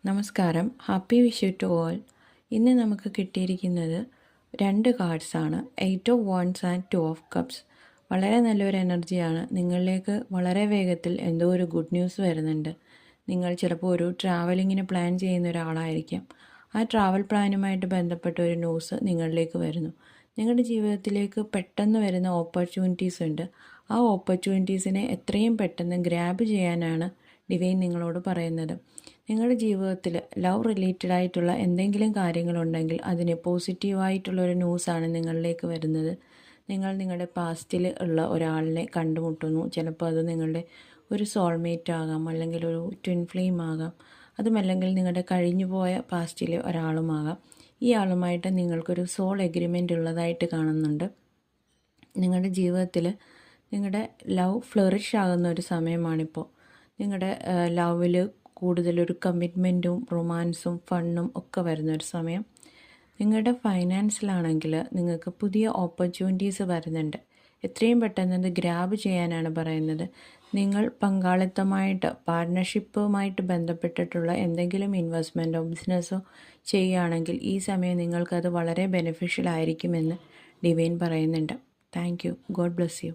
നമസ്കാരം. Happy Vishu to all. ഇന്ന് നമുക്ക് കിട്ടിയിരിക്കുന്നത് 2 കാർഡ്സാണ്. 8 of wands and 2 of cups. വളരെ നല്ലൊരു എനർജിയാണ്. നിങ്ങളിലേക്ക് വളരെ വേഗത്തിൽ എന്തോ ഒരു ഗുഡ് ന്യൂസ് വരുന്നുണ്ട്. നിങ്ങൾ ചിലപ്പോൾ ഒരു ട്രാവലിങ്ങിന് പ്ലാൻ ചെയ്യുന്ന ഒരാളായിരിക്കാം. ആ ട്രാവൽ പ്ലാനുമായിട്ട് ബന്ധപ്പെട്ട ഒരു ന്യൂസ് നിങ്ങളിലേക്ക് വരുന്നു. നിങ്ങളുടെ ജീവിതത്തിലേക്ക് പെട്ടെന്ന് വരുന്ന ഓപ്പർച്യൂണിറ്റീസ് ഉണ്ട്. ആ ഓപ്പർച്യൂണിറ്റീസിനെ എത്രയും പെട്ടെന്ന് ഗ്രാബ് ചെയ്യാനാണ് ഡിവൈൻ നിങ്ങളോട് പറയുന്നത്. നിങ്ങളുടെ ജീവിതത്തിൽ ലവ് റിലേറ്റഡ് ആയിട്ടുള്ള എന്തെങ്കിലും കാര്യങ്ങളുണ്ടെങ്കിൽ അതിന് പോസിറ്റീവായിട്ടുള്ളൊരു ന്യൂസാണ് നിങ്ങളിലേക്ക് വരുന്നത്. നിങ്ങൾ നിങ്ങളുടെ പാസ്റ്റിൽ ഉള്ള ഒരാളിനെ കണ്ടുമുട്ടുന്നു. ചിലപ്പോൾ അത് നിങ്ങളുടെ ഒരു സോൾമേറ്റ് ആകാം, അല്ലെങ്കിൽ ഒരു ട്വിൻ ഫ്ലെയിം ആകാം. അതുമല്ലെങ്കിൽ നിങ്ങളുടെ കഴിഞ്ഞുപോയ പാസ്റ്റിലെ ഒരാളുമാകാം. ഈ ആളുമായിട്ട് നിങ്ങൾക്കൊരു സോൾ എഗ്രിമെൻ്റ് ഉള്ളതായിട്ട് കാണുന്നുണ്ട്. നിങ്ങളുടെ ജീവിതത്തിൽ നിങ്ങളുടെ ലവ് ഫ്ലറിഷ് ആകുന്ന ഒരു സമയമാണിപ്പോൾ. നിങ്ങളുടെ ലവിൽ കൂടുതലൊരു കമ്മിറ്റ്മെൻറ്റും റൊമാൻസും ഫണ്ണും ഒക്കെ വരുന്നൊരു സമയം. നിങ്ങളുടെ ഫൈനാൻസിലാണെങ്കിൽ നിങ്ങൾക്ക് പുതിയ ഓപ്പർച്യൂണിറ്റീസ് വരുന്നുണ്ട്. എത്രയും പെട്ടെന്ന് അത് ഗ്രാബ് ചെയ്യാനാണ് പറയുന്നത്. നിങ്ങൾ പങ്കാളിത്തമായിട്ട് പാർട്ട്ണർഷിപ്പുമായിട്ട് ബന്ധപ്പെട്ടിട്ടുള്ള എന്തെങ്കിലും ഇൻവെസ്റ്റ്മെൻറ്റോ ബിസിനസ്സോ ചെയ്യുകയാണെങ്കിൽ ഈ സമയം നിങ്ങൾക്കത് വളരെ ബെനിഫിഷ്യൽ ആയിരിക്കുമെന്ന് ഡിവൈൻ പറയുന്നുണ്ട്. Thank you. God bless you.